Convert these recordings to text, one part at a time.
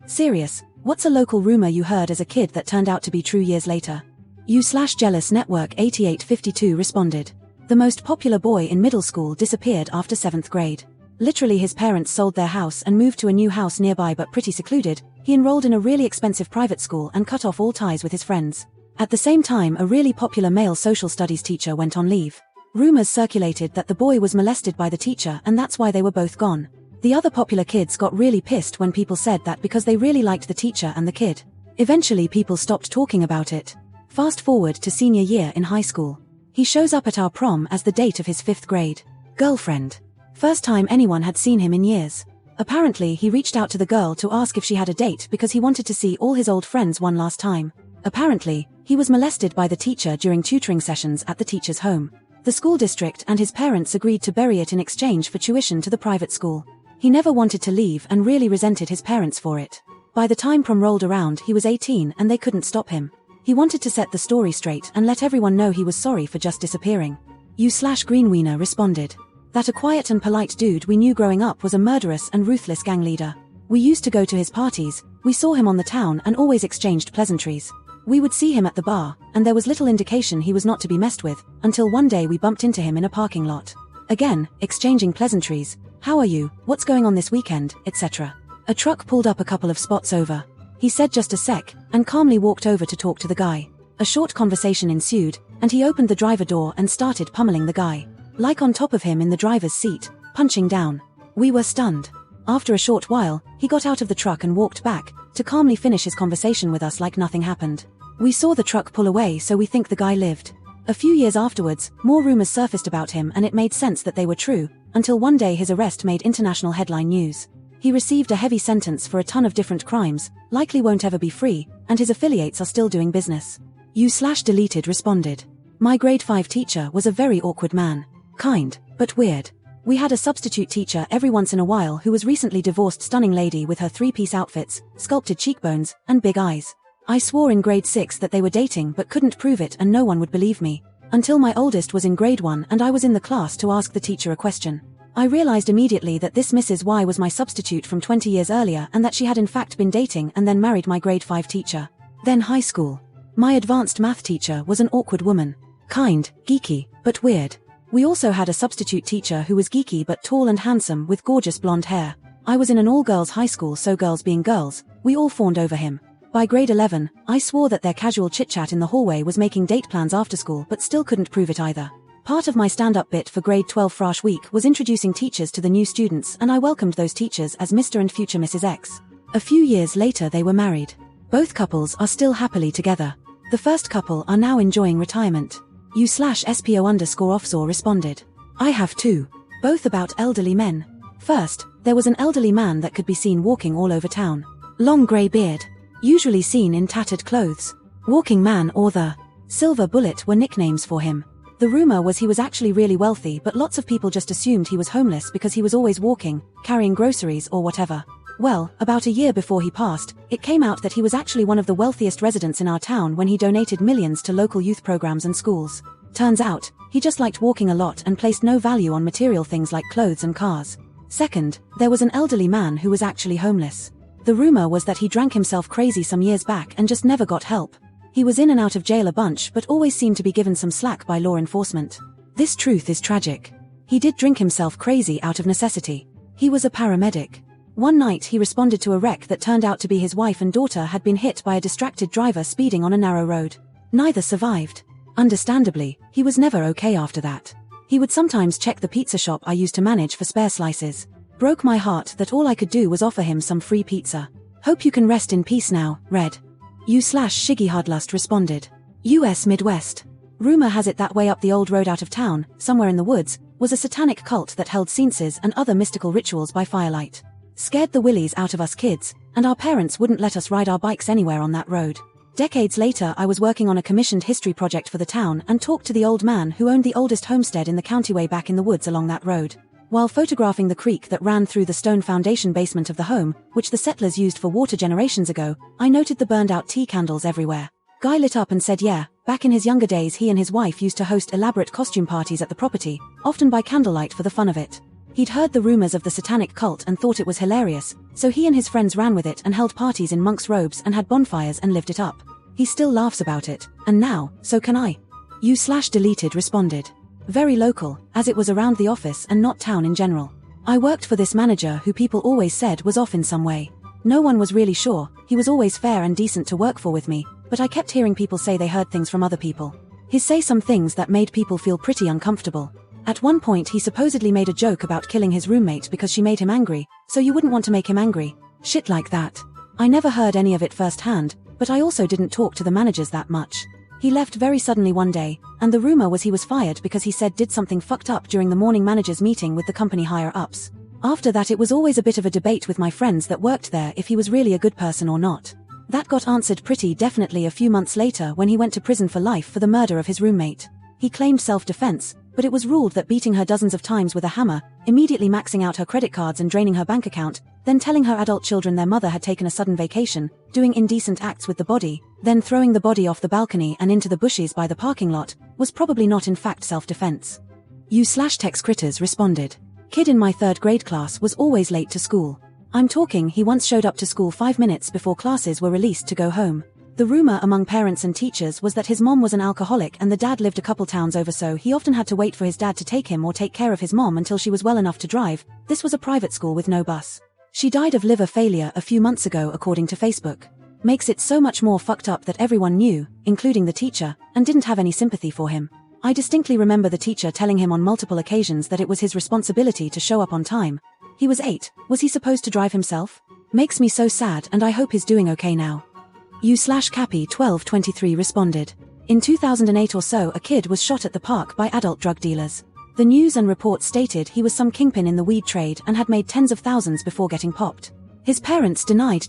Serious, what's a local rumor you heard as a kid that turned out to be true years later? U/Jealous Network 8852 responded. The most popular boy in middle school disappeared after 7th grade. Literally his parents sold their house and moved to a new house nearby but pretty secluded. He enrolled in a really expensive private school and cut off all ties with his friends. At the same time, a really popular male social studies teacher went on leave. Rumors circulated that the boy was molested by the teacher and that's why they were both gone. The other popular kids got really pissed when people said that because they really liked the teacher and the kid. Eventually people stopped talking about it. Fast forward to senior year in high school. He shows up at our prom as the date of his 5th grade girlfriend. First time anyone had seen him in years. Apparently he reached out to the girl to ask if she had a date because he wanted to see all his old friends one last time. Apparently, he was molested by the teacher during tutoring sessions at the teacher's home. The school district and his parents agreed to bury it in exchange for tuition to the private school. He never wanted to leave and really resented his parents for it. By the time prom rolled around, he was 18 and they couldn't stop him. He wanted to set the story straight and let everyone know he was sorry for just disappearing. U/Greenwiener responded. That a quiet and polite dude we knew growing up was a murderous and ruthless gang leader. We used to go to his parties, we saw him on the town and always exchanged pleasantries. We would see him at the bar, and there was little indication he was not to be messed with, until one day we bumped into him in a parking lot. Again, exchanging pleasantries. How are you, what's going on this weekend, etc. A truck pulled up a couple of spots over. He said just a sec, and calmly walked over to talk to the guy. A short conversation ensued, and he opened the driver door and started pummeling the guy. Like on top of him in the driver's seat, punching down. We were stunned. After a short while, he got out of the truck and walked back, to calmly finish his conversation with us like nothing happened. We saw the truck pull away, so we think the guy lived. A few years afterwards, more rumors surfaced about him and it made sense that they were true, until one day his arrest made international headline news. He received a heavy sentence for a ton of different crimes, likely won't ever be free, and his affiliates are still doing business. U/Deleted responded. My grade 5 teacher was a very awkward man. Kind, but weird. We had a substitute teacher every once in a while who was recently divorced stunning lady with her 3-piece outfits, sculpted cheekbones, and big eyes. I swore in grade 6 that they were dating but couldn't prove it and no one would believe me. Until my oldest was in grade 1 and I was in the class to ask the teacher a question. I realized immediately that this Mrs. Y was my substitute from 20 years earlier and that she had in fact been dating and then married my grade 5 teacher. Then high school. My advanced math teacher was an awkward woman. Kind, geeky, but weird. We also had a substitute teacher who was geeky but tall and handsome with gorgeous blonde hair. I was in an all-girls high school, so girls being girls, we all fawned over him. By grade 11, I swore that their casual chit-chat in the hallway was making date plans after school but still couldn't prove it either. Part of my stand-up bit for grade 12 Fresh Week was introducing teachers to the new students and I welcomed those teachers as Mr. and future Mrs. X. A few years later they were married. Both couples are still happily together. The first couple are now enjoying retirement. U/SPO_offshore responded. I have two. Both about elderly men. First, there was an elderly man that could be seen walking all over town. Long grey beard. Usually seen in tattered clothes. Walking Man or the Silver Bullet were nicknames for him. The rumor was he was actually really wealthy, but lots of people just assumed he was homeless because he was always walking, carrying groceries or whatever. Well, about a year before he passed, it came out that he was actually one of the wealthiest residents in our town when he donated millions to local youth programs and schools. Turns out, he just liked walking a lot and placed no value on material things like clothes and cars. Second, there was an elderly man who was actually homeless. The rumor was that he drank himself crazy some years back and just never got help. He was in and out of jail a bunch but always seemed to be given some slack by law enforcement. This truth is tragic. He did drink himself crazy out of necessity. He was a paramedic. One night he responded to a wreck that turned out to be his wife and daughter had been hit by a distracted driver speeding on a narrow road. Neither survived. Understandably, he was never okay after that. He would sometimes check the pizza shop I used to manage for spare slices. Broke my heart that all I could do was offer him some free pizza. Hope you can rest in peace now, Red. U/Shiggy responded. US Midwest. Rumor has it that way up the old road out of town, somewhere in the woods, was a satanic cult that held seances and other mystical rituals by firelight. Scared the willies out of us kids, and our parents wouldn't let us ride our bikes anywhere on that road. Decades later I was working on a commissioned history project for the town and talked to the old man who owned the oldest homestead in the county way back in the woods along that road. While photographing the creek that ran through the stone foundation basement of the home, which the settlers used for water generations ago, I noted the burned out tea candles everywhere. Guy lit up and said yeah, back in his younger days he and his wife used to host elaborate costume parties at the property, often by candlelight for the fun of it. He'd heard the rumors of the satanic cult and thought it was hilarious, so he and his friends ran with it and held parties in monks' robes and had bonfires and lived it up. He still laughs about it, and now, so can I. You/deleted responded. Very local, as it was around the office and not town in general. I worked for this manager who people always said was off in some way. No one was really sure, he was always fair and decent to work for with me, but I kept hearing people say they heard things from other people. He'd say some things that made people feel pretty uncomfortable. At one point he supposedly made a joke about killing his roommate because she made him angry, so you wouldn't want to make him angry. Shit like that. I never heard any of it firsthand, but I also didn't talk to the managers that much. He left very suddenly one day, and the rumor was he was fired because he said did something fucked up during the morning managers meeting with the company higher-ups. After that it was always a bit of a debate with my friends that worked there if he was really a good person or not. That got answered pretty definitely a few months later when he went to prison for life for the murder of his roommate. He claimed self-defense, but it was ruled that beating her dozens of times with a hammer, immediately maxing out her credit cards and draining her bank account, then telling her adult children their mother had taken a sudden vacation, doing indecent acts with the body, then throwing the body off the balcony and into the bushes by the parking lot, was probably not in fact self-defense. You/Tex Critters responded. Kid in my 3rd grade class was always late to school. I'm talking he once showed up to school 5 minutes before classes were released to go home. The rumor among parents and teachers was that his mom was an alcoholic and the dad lived a couple towns over, so he often had to wait for his dad to take him or take care of his mom until she was well enough to drive. This was a private school with no bus. She died of liver failure a few months ago according to Facebook. Makes it so much more fucked up that everyone knew, including the teacher, and didn't have any sympathy for him. I distinctly remember the teacher telling him on multiple occasions that it was his responsibility to show up on time. He was 8, was he supposed to drive himself? Makes me so sad and I hope he's doing okay now. You/Cappy1223 responded. In 2008 or so a kid was shot at the park by adult drug dealers. The news and reports stated he was some kingpin in the weed trade and had made tens of thousands before getting popped. His parents denied.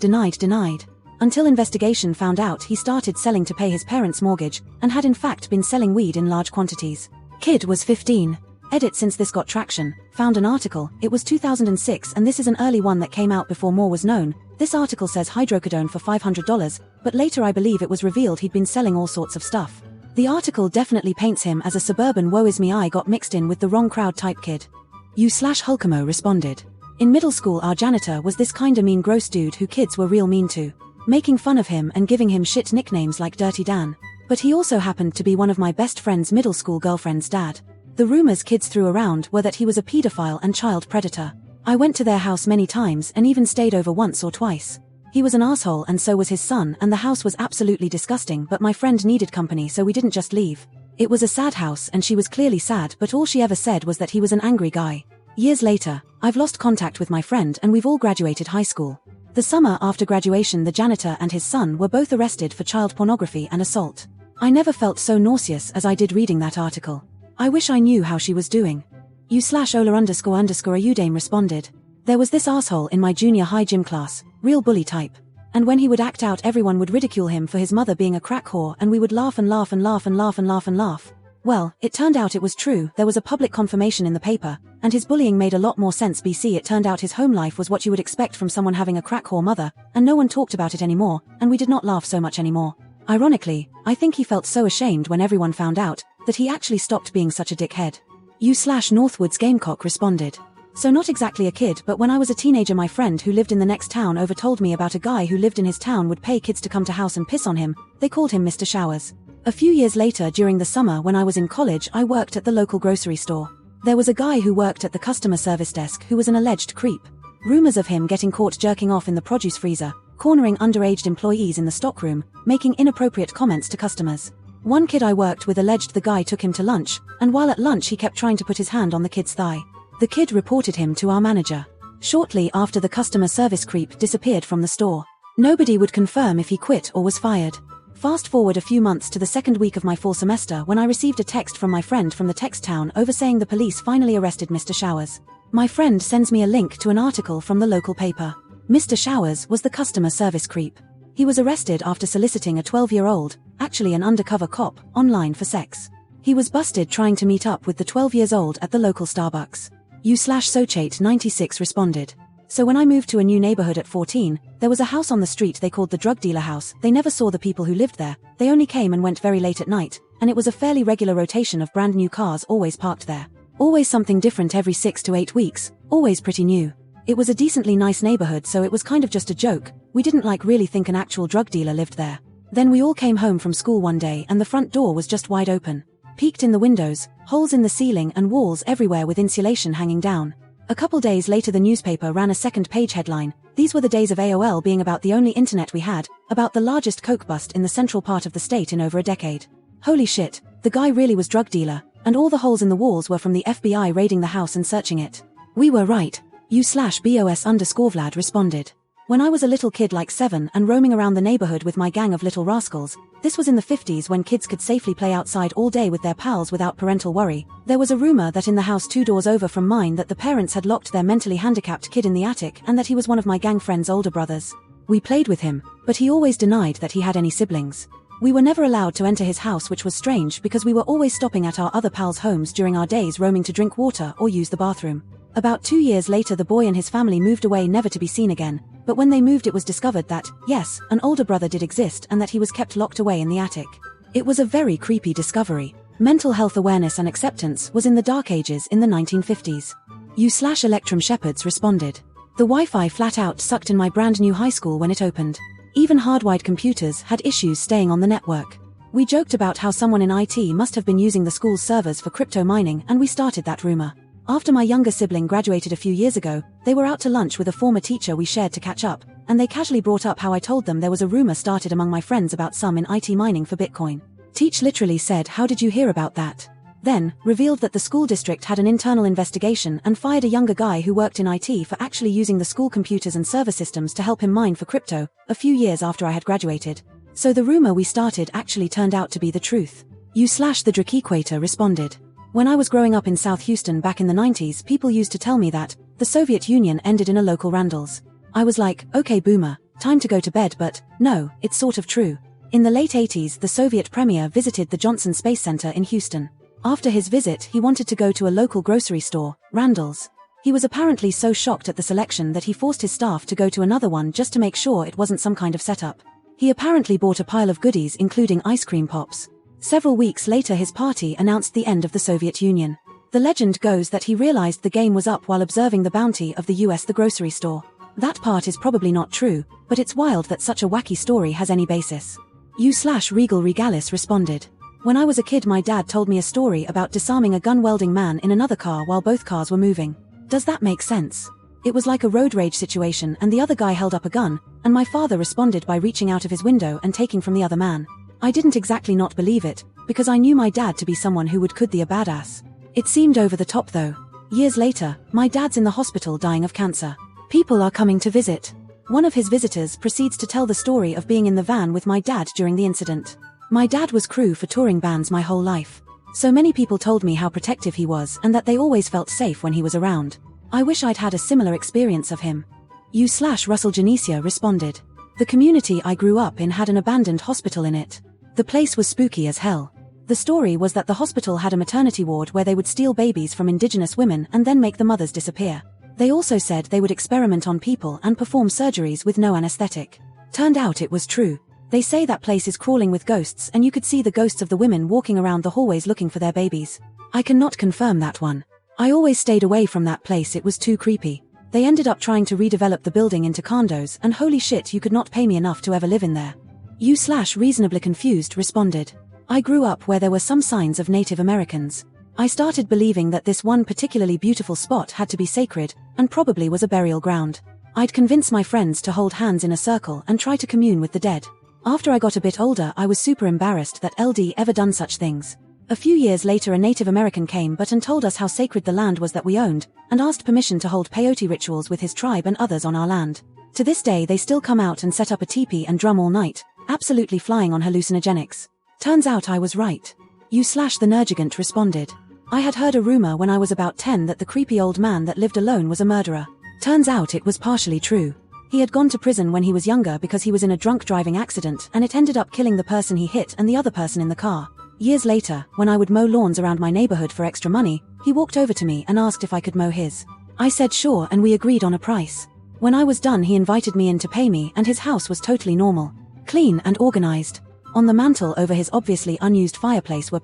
Until investigation found out he started selling to pay his parents' mortgage, and had in fact been selling weed in large quantities. Kid was 15. Edit since this got traction, found an article, it was 2006 and this is an early one that came out before more was known. This article says hydrocodone for $500, but later I believe it was revealed he'd been selling all sorts of stuff. The article definitely paints him as a suburban woe is me I got mixed in with the wrong crowd type kid. You/Hulkamo responded. In middle school our janitor was this kinda mean gross dude who kids were real mean to. Making fun of him and giving him shit nicknames like Dirty Dan. But he also happened to be one of my best friend's middle school girlfriend's dad. The rumors kids threw around were that he was a pedophile and child predator. I went to their house many times and even stayed over once or twice. He was an asshole and so was his son, and the house was absolutely disgusting, but my friend needed company so we didn't just leave. It was a sad house and she was clearly sad, but all she ever said was that he was an angry guy. Years later, I've lost contact with my friend and we've all graduated high school. The summer after graduation the janitor and his son were both arrested for child pornography and assault. I never felt so nauseous as I did reading that article. I wish I knew how she was doing. You/Ola__Ayudame responded. There was this asshole in my junior high gym class, real bully type. And when he would act out everyone would ridicule him for his mother being a crack whore and we would laugh and laugh and laugh and laugh and laugh and laugh. Well, it turned out it was true, there was a public confirmation in the paper, and his bullying made a lot more sense. It turned out his home life was what you would expect from someone having a crack whore mother, and no one talked about it anymore, and we did not laugh so much anymore. Ironically, I think he felt so ashamed when everyone found out, that he actually stopped being such a dickhead. You/Northwoods Gamecock responded. So not exactly a kid, but when I was a teenager my friend who lived in the next town over told me about a guy who lived in his town would pay kids to come to house and piss on him. They called him Mr. Showers. A few years later during the summer when I was in college I worked at the local grocery store. There was a guy who worked at the customer service desk who was an alleged creep. Rumors of him getting caught jerking off in the produce freezer, cornering underage employees in the stockroom, making inappropriate comments to customers. One kid I worked with alleged the guy took him to lunch, and while at lunch he kept trying to put his hand on the kid's thigh. The kid reported him to our manager. Shortly after the customer service creep disappeared from the store. Nobody would confirm if he quit or was fired. Fast forward a few months to the second week of my fall semester when I received a text from my friend from the text town over saying the police finally arrested Mr. Showers. My friend sends me a link to an article from the local paper. Mr. Showers was the customer service creep. He was arrested after soliciting a 12-year-old, actually an undercover cop, online for sex. He was busted trying to meet up with the 12-years-old at the local Starbucks. You/Sochate96 responded. So when I moved to a new neighborhood at 14, there was a house on the street they called the drug dealer house. They never saw the people who lived there, they only came and went very late at night, and it was a fairly regular rotation of brand new cars always parked there. Always something different every 6 to 8 weeks, Always pretty new. It was a decently nice neighborhood, so it was kind of just a joke. We didn't really think an actual drug dealer lived there. Then we all came home from school one day and the front door was just wide open. Peeked in the windows, holes in the ceiling and walls everywhere with insulation hanging down. A couple days later the newspaper ran a second-page headline. These were the days of AOL being about the only internet we had, about the largest coke bust in the central part of the state in over a decade. Holy shit, the guy really was drug dealer, and all the holes in the walls were from the FBI raiding the house and searching it. We were right. U/BOS_Vlad responded. When I was a little kid like 7 and roaming around the neighborhood with my gang of little rascals, this was in the 50s when kids could safely play outside all day with their pals without parental worry, there was a rumor that in the house 2 doors over from mine that the parents had locked their mentally handicapped kid in the attic and that he was one of my gang friend's older brothers. We played with him, but he always denied that he had any siblings. We were never allowed to enter his house, which was strange because we were always stopping at our other pals' homes during our days roaming to drink water or use the bathroom. About 2 years later the boy and his family moved away never to be seen again, but when they moved it was discovered that, yes, an older brother did exist and that he was kept locked away in the attic. It was a very creepy discovery. Mental health awareness and acceptance was in the dark ages in the 1950s. U/Electrum Shepherds responded. The Wi-Fi flat out sucked in my brand new high school when it opened. Even hardwired computers had issues staying on the network. We joked about how someone in IT must have been using the school's servers for crypto mining and we started that rumor. After my younger sibling graduated a few years ago, they were out to lunch with a former teacher we shared to catch up, and they casually brought up how I told them there was a rumor started among my friends about some in IT mining for Bitcoin. Teach literally said, "How did you hear about that?" Then, revealed that the school district had an internal investigation and fired a younger guy who worked in IT for actually using the school computers and server systems to help him mine for crypto, a few years after I had graduated. So the rumor we started actually turned out to be the truth. U/the Drakequator responded. When I was growing up in South Houston back in the 90s, people used to tell me that the Soviet Union ended in a local Randall's. I was like, okay boomer, time to go to bed, but no, it's sort of true. In the late 80s, the Soviet premier visited the Johnson Space Center in Houston. After his visit, he wanted to go to a local grocery store, Randall's. He was apparently so shocked at the selection that he forced his staff to go to another one just to make sure it wasn't some kind of setup. He apparently bought a pile of goodies including ice cream pops. Several weeks later his party announced the end of the Soviet Union. The legend goes that he realized the game was up while observing the bounty of the US the grocery store. That part is probably not true, but it's wild that such a wacky story has any basis. U/Regal Regalis responded. When I was a kid my dad told me a story about disarming a gun-wielding man in another car while both cars were moving. Does that make sense? It was like a road rage situation and the other guy held up a gun, and my father responded by reaching out of his window and taking from the other man. I didn't exactly not believe it, because I knew my dad to be someone who could be a badass. It seemed over the top though. Years later, my dad's in the hospital dying of cancer. People are coming to visit. One of his visitors proceeds to tell the story of being in the van with my dad during the incident. My dad was crew for touring bands my whole life. So many people told me how protective he was and that they always felt safe when he was around. I wish I'd had a similar experience of him. U/Russell Janicia responded. The community I grew up in had an abandoned hospital in it. The place was spooky as hell. The story was that the hospital had a maternity ward where they would steal babies from indigenous women and then make the mothers disappear. They also said they would experiment on people and perform surgeries with no anesthetic. Turned out it was true. They say that place is crawling with ghosts and you could see the ghosts of the women walking around the hallways looking for their babies. I cannot confirm that one. I always stayed away from that place, it was too creepy. They ended up trying to redevelop the building into condos and holy shit you could not pay me enough to ever live in there. U/Reasonably Confused responded. I grew up where there were some signs of Native Americans. I started believing that this one particularly beautiful spot had to be sacred, and probably was a burial ground. I'd convince my friends to hold hands in a circle and try to commune with the dead. After I got a bit older I was super embarrassed that LD ever done such things. A few years later a Native American came and told us how sacred the land was that we owned, and asked permission to hold peyote rituals with his tribe and others on our land. To this day they still come out and set up a teepee and drum all night, absolutely flying on hallucinogenics. Turns out I was right. U/the Nergigant responded. I had heard a rumor when I was about 10 that the creepy old man that lived alone was a murderer. Turns out it was partially true. He had gone to prison when he was younger because he was in a drunk driving accident and it ended up killing the person he hit and the other person in the car. Years later, when I would mow lawns around my neighborhood for extra money, he walked over to me and asked if I could mow his. I said sure and we agreed on a price. When I was done he invited me in to pay me and his house was totally normal. Clean and organized. On the mantle over his obviously unused fireplace were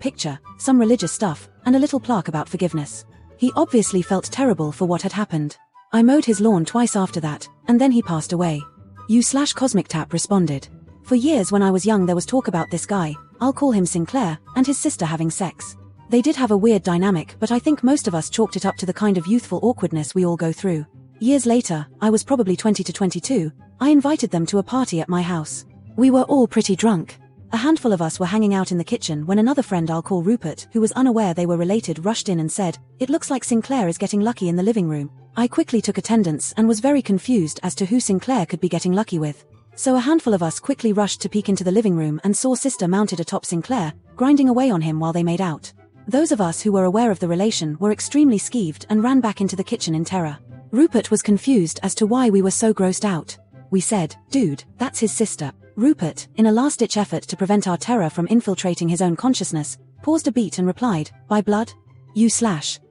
some religious stuff, and a little plaque about forgiveness. He obviously felt terrible for what had happened. I mowed his lawn twice after that, and then he passed away. Cosmic Tap responded. For years when I was young there was talk about this guy, I'll call him Sinclair, and his sister having sex. They did have a weird dynamic, but I think most of us chalked it up to the kind of youthful awkwardness we all go through. Years later, I was probably 20 to 22, I invited them to a party at my house. We were all pretty drunk. A handful of us were hanging out in the kitchen when another friend I'll call Rupert, who was unaware they were related, rushed in and said, "It looks like Sinclair is getting lucky in the living room." I quickly took attendance and was very confused as to who Sinclair could be getting lucky with. So a handful of us quickly rushed to peek into the living room and saw sister mounted atop Sinclair, grinding away on him while they made out. Those of us who were aware of the relation were extremely skeeved and ran back into the kitchen in terror. Rupert was confused as to why we were so grossed out. We said, "Dude, that's his sister." Rupert, in a last-ditch effort to prevent our terror from infiltrating his own consciousness, paused a beat and replied, "By blood?"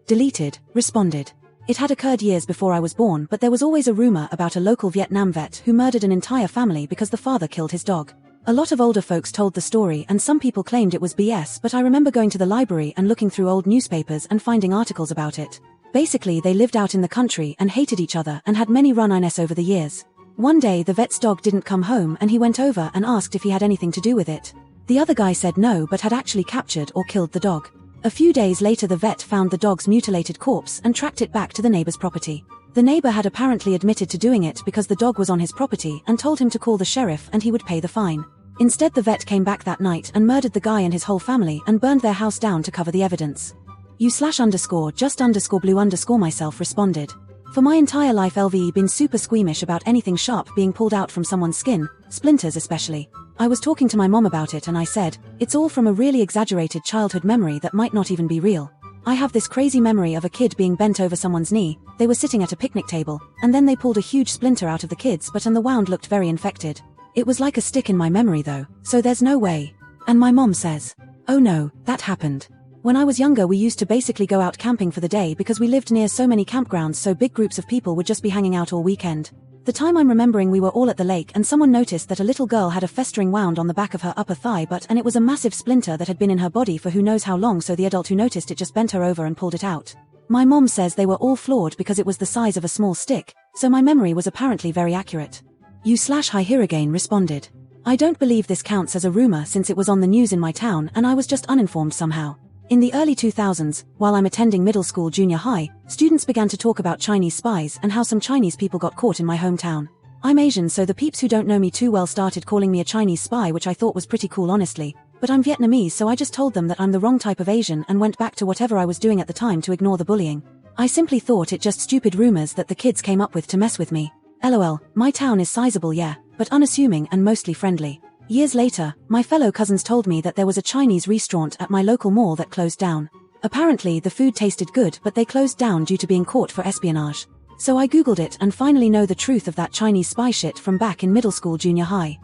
Deleted, responded. It had occurred years before I was born, but there was always a rumor about a local Vietnam vet who murdered an entire family because the father killed his dog. A lot of older folks told the story and some people claimed it was BS, but I remember going to the library and looking through old newspapers and finding articles about it. Basically they lived out in the country and hated each other and had many run-ins over the years. One day the vet's dog didn't come home and he went over and asked if he had anything to do with it. The other guy said no but had actually captured or killed the dog. A few days later the vet found the dog's mutilated corpse and tracked it back to the neighbor's property. The neighbor had apparently admitted to doing it because the dog was on his property and told him to call the sheriff and he would pay the fine. Instead the vet came back that night and murdered the guy and his whole family and burned their house down to cover the evidence. _just_blue_myself responded. For my entire life LV been super squeamish about anything sharp being pulled out from someone's skin, splinters especially. I was talking to my mom about it and I said, it's all from a really exaggerated childhood memory that might not even be real. I have this crazy memory of a kid being bent over someone's knee, they were sitting at a picnic table, and then they pulled a huge splinter out of the kid's butt and the wound looked very infected. It was like a stick in my memory though, so there's no way. And my mom says, oh no, that happened. When I was younger we used to basically go out camping for the day because we lived near so many campgrounds so big groups of people would just be hanging out all weekend. The time I'm remembering we were all at the lake and someone noticed that a little girl had a festering wound on the back of her upper thigh butt and it was a massive splinter that had been in her body for who knows how long, so the adult who noticed it just bent her over and pulled it out. My mom says they were all floored because it was the size of a small stick, so my memory was apparently very accurate. /Hiragain responded. I don't believe this counts as a rumor since it was on the news in my town and I was just uninformed somehow. In the early 2000s, while I'm attending middle school junior high, students began to talk about Chinese spies and how some Chinese people got caught in my hometown. I'm Asian so the peeps who don't know me too well started calling me a Chinese spy, which I thought was pretty cool honestly, but I'm Vietnamese so I just told them that I'm the wrong type of Asian and went back to whatever I was doing at the time to ignore the bullying. I simply thought it just stupid rumors that the kids came up with to mess with me. LOL, my town is sizable yeah, but unassuming and mostly friendly. Years later, my fellow cousins told me that there was a Chinese restaurant at my local mall that closed down. Apparently the food tasted good but they closed down due to being caught for espionage. So I googled it and finally know the truth of that Chinese spy shit from back in middle school junior high.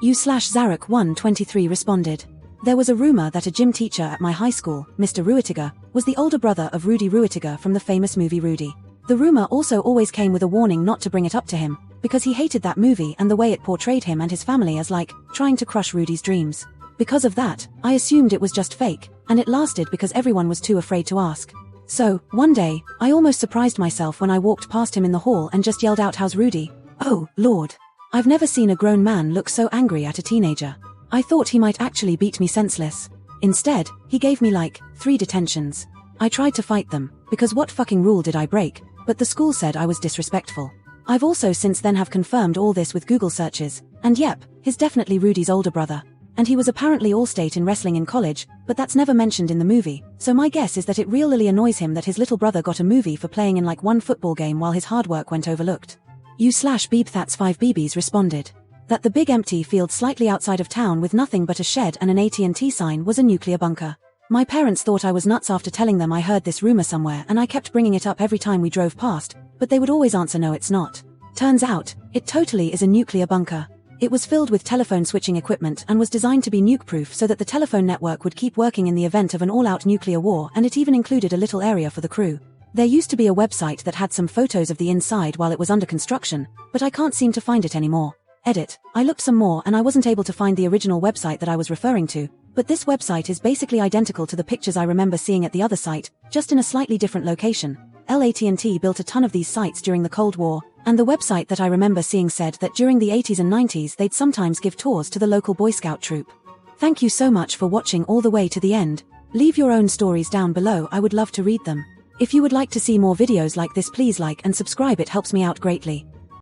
/Zarek123 responded. There was a rumor that a gym teacher at my high school, Mr. Ruetiger, was the older brother of Rudy Ruetiger from the famous movie Rudy. The rumor also always came with a warning not to bring it up to him, because he hated that movie and the way it portrayed him and his family as like, trying to crush Rudy's dreams. Because of that, I assumed it was just fake, and it lasted because everyone was too afraid to ask. So, one day, I almost surprised myself when I walked past him in the hall and just yelled out, "How's Rudy?" Oh, Lord. I've never seen a grown man look so angry at a teenager. I thought he might actually beat me senseless. Instead, he gave me like, 3 detentions. I tried to fight them, because what fucking rule did I break? But the school said I was disrespectful. I've also since then have confirmed all this with Google searches, and yep, he's definitely Rudy's older brother. And he was apparently all-state in wrestling in college, but that's never mentioned in the movie, so my guess is that it really annoys him that his little brother got a movie for playing in like one football game while his hard work went overlooked. /Beebthats5bbs responded. That the big empty field slightly outside of town with nothing but a shed and an AT&T sign was a nuclear bunker. My parents thought I was nuts after telling them I heard this rumor somewhere and I kept bringing it up every time we drove past, but they would always answer no it's not. Turns out, it totally is a nuclear bunker. It was filled with telephone switching equipment and was designed to be nuke-proof so that the telephone network would keep working in the event of an all-out nuclear war, and it even included a little area for the crew. There used to be a website that had some photos of the inside while it was under construction, but I can't seem to find it anymore. Edit. I looked some more and I wasn't able to find the original website that I was referring to, But this website is basically identical to the pictures I remember seeing at the other site, just in a slightly different location. AT&T built a ton of these sites during the Cold War, and the website that I remember seeing said that during the 80s and 90s they'd sometimes give tours to the local Boy Scout troop. Thank you so much for watching all the way to the end. Leave your own stories down below, I would love to read them. If you would like to see more videos like this, please like and subscribe, it helps me out greatly.